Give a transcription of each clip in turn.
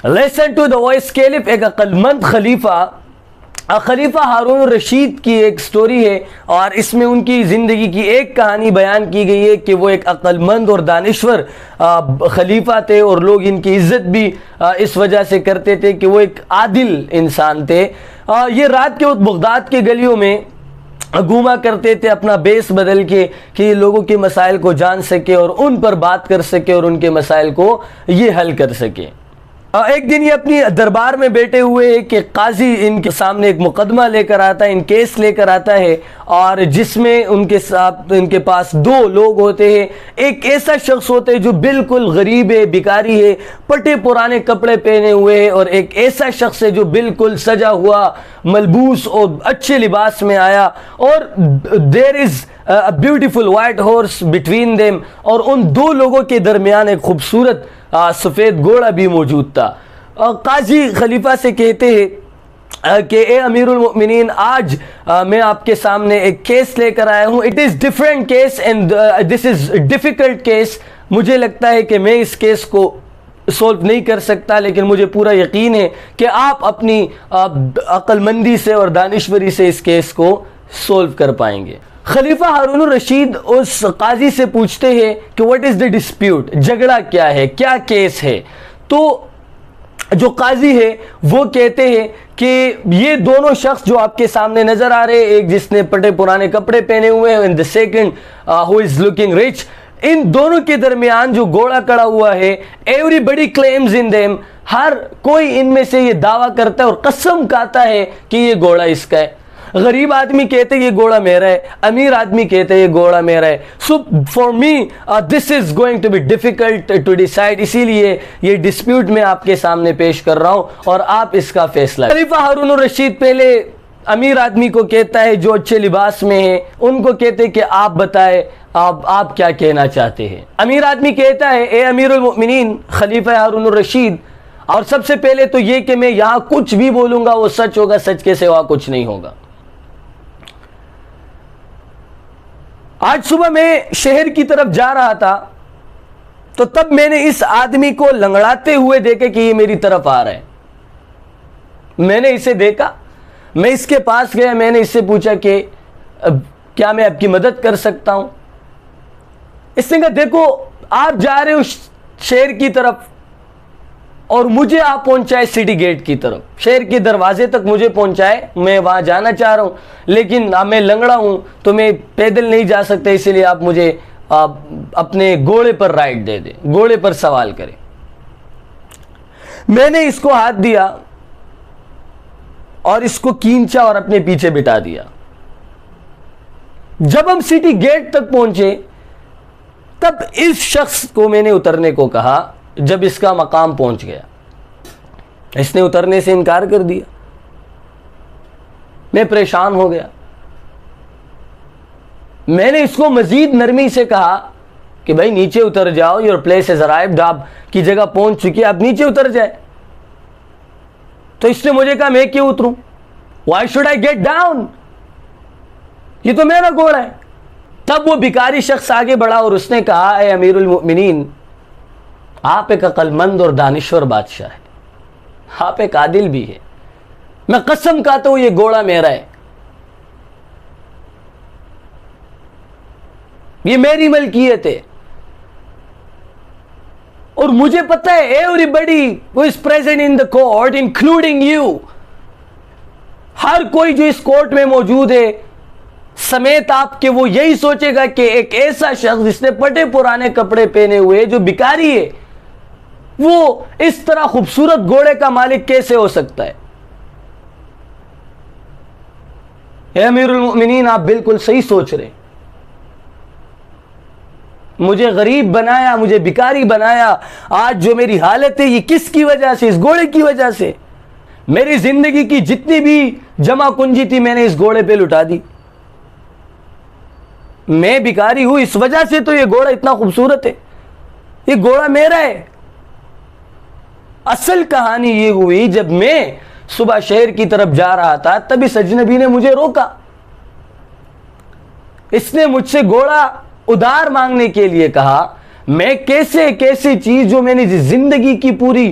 Lesson to the voice caliph, ایک عقلمند خلیفہ ہارون الرشید کی ایک سٹوری ہے، اور اس میں ان کی زندگی کی ایک کہانی بیان کی گئی ہے کہ وہ ایک عقلمند اور دانشور خلیفہ تھے، اور لوگ ان کی عزت بھی اس وجہ سے کرتے تھے کہ وہ ایک عادل انسان تھے۔ یہ رات کے وقت بغداد کے گلیوں میں گھوما کرتے تھے اپنا بیس بدل کے کہ یہ لوگوں کے مسائل کو جان سکے اور ان پر بات کر سکے اور ان کے مسائل کو یہ حل کر سکے۔ ایک دن یہ اپنی دربار میں بیٹھے ہوئے کہ قاضی ان کے سامنے ایک مقدمہ لے کر آتا ہے، ان کیس لے کر آتا ہے، اور جس میں ان کے پاس دو لوگ ہوتے ہیں۔ ایک ایسا شخص ہوتا ہے جو بالکل غریب ہے، بیکاری ہے، پٹے پرانے کپڑے پہنے ہوئے ہے، اور ایک ایسا شخص ہے جو بالکل سجا ہوا، ملبوس اور اچھے لباس میں آیا، اور there is a beautiful white horse between them، اور ان دو لوگوں کے درمیان ایک خوبصورت سفید گھوڑا بھی موجود تھا۔ قاضی خلیفہ سے کہتے ہیں کہ اے امیر المؤمنین، آج میں آپ کے سامنے ایک کیس لے کر آیا ہوں۔ It is different case and this is difficult case. مجھے لگتا ہے کہ میں اس کیس کو سولو نہیں کر سکتا، لیکن مجھے پورا یقین ہے کہ آپ اپنی عقل مندی سے اور دانشوری سے اس کیس کو سولو کر پائیں گے۔ خلیفہ ہارون الرشید اس قاضی سے پوچھتے ہیں کہ واٹ از دا ڈسپیوٹ، جھگڑا کیا ہے، کیا کیس ہے؟ تو جو قاضی ہے وہ کہتے ہیں کہ یہ دونوں شخص جو آپ کے سامنے نظر آ رہے ہیں، ایک جس نے پٹے پرانے کپڑے پہنے ہوئے ہیں and the second who is looking rich، ان دونوں کے درمیان جو گھوڑا کڑا ہوا ہے، everybody claims in them، ہر کوئی ان میں سے یہ دعویٰ کرتا ہے اور قسم کھاتا ہے کہ یہ گھوڑا اس کا ہے۔ غریب آدمی کہتے یہ گھوڑا میرا ہے، امیر آدمی کہتے یہ گھوڑا میرا ہے۔ So for me this is going to be difficult to decide, اسی لیے یہ ڈسپیوٹ میں آپ کے سامنے پیش کر رہا ہوں اور آپ اس کا فیصلہ۔ خلیفہ ہارون الرشید پہلے امیر آدمی کو کہتا ہے جو اچھے لباس میں ہے، ان کو کہتے کہ آپ بتائیں آپ کیا کہنا چاہتے ہیں۔ امیر آدمی کہتا ہے اے امیر المؤمنین خلیفہ ہارون الرشید، اور سب سے پہلے تو یہ کہ میں یہاں کچھ بھی بولوں گا وہ سچ ہوگا، سچ کے سوا کچھ نہیں ہوگا۔ آج صبح میں شہر کی طرف جا رہا تھا تو تب میں نے اس آدمی کو لنگڑاتے ہوئے دیکھا کہ یہ میری طرف آ رہا ہے۔ میں نے اسے دیکھا، میں اس کے پاس گیا، میں نے اس سے پوچھا کہ کیا میں آپ کی مدد کر سکتا ہوں؟ اس نے کہا دیکھو آپ جا رہے ہو شہر کی طرف اور مجھے آپ پہنچائے سٹی گیٹ کی طرف، شہر کے دروازے تک مجھے پہنچائے، میں وہاں جانا چاہ رہا ہوں، لیکن میں لنگڑا ہوں تو میں پیدل نہیں جا سکتا، اسی لیے آپ مجھے اپنے گھوڑے پر رائڈ دے دیں، گھوڑے پر سوال کریں۔ میں نے اس کو ہاتھ دیا اور اس کو کھینچا اور اپنے پیچھے بٹھا دیا۔ جب ہم سٹی گیٹ تک پہنچے تب اس شخص کو میں نے اترنے کو کہا۔ جب اس کا مقام پہنچ گیا اس نے اترنے سے انکار کر دیا، میں پریشان ہو گیا۔ میں نے اس کو مزید نرمی سے کہا کہ بھائی نیچے اتر جاؤ، یور پلیس از ارائیوڈ، آپ کی جگہ پہنچ چکی ہے، آپ نیچے اتر جائے۔ تو اس نے مجھے کہا میں کیوں اتروں، why should I get down, یہ تو میرا گھوڑا ہے۔ تب وہ بیکاری شخص آگے بڑھا اور اس نے کہا اے امیر المؤمنین، آپ ایک عقل مند اور دانشور بادشاہ ہے، آپ ایک عادل بھی ہے، میں قسم کھاتا ہوں یہ گھوڑا میرا ہے، یہ میری ملکیت ہے، اور مجھے پتہ ہے everybody who is present in the court including you، ہر کوئی جو اس کورٹ میں موجود ہے سمیت آپ کے، وہ یہی سوچے گا کہ ایک ایسا شخص جس نے پٹے پرانے کپڑے پہنے ہوئے جو بیکاری ہے، وہ اس طرح خوبصورت گھوڑے کا مالک کیسے ہو سکتا ہے؟ اے امیر المؤمنین، آپ بالکل صحیح سوچ رہے، مجھے غریب بنایا، مجھے بیکاری بنایا، آج جو میری حالت ہے یہ کس کی وجہ سے؟ اس گھوڑے کی وجہ سے۔ میری زندگی کی جتنی بھی جمع کنجی تھی میں نے اس گھوڑے پہ لٹا دی، میں بیکاری ہوں اس وجہ سے تو یہ گھوڑا اتنا خوبصورت ہے، یہ گھوڑا میرا ہے۔ اصل کہانی یہ ہوئی جب میں صبح شہر کی طرف جا رہا تھا تب اس اجنبی نے مجھے روکا، اس نے مجھ سے گھوڑا ادھار مانگنے کے لیے کہا۔ میں کیسے چیز جو میں نے زندگی کی پوری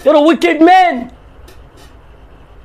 you're a wicked man।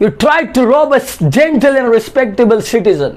You tried to rob a gentle and respectable citizen।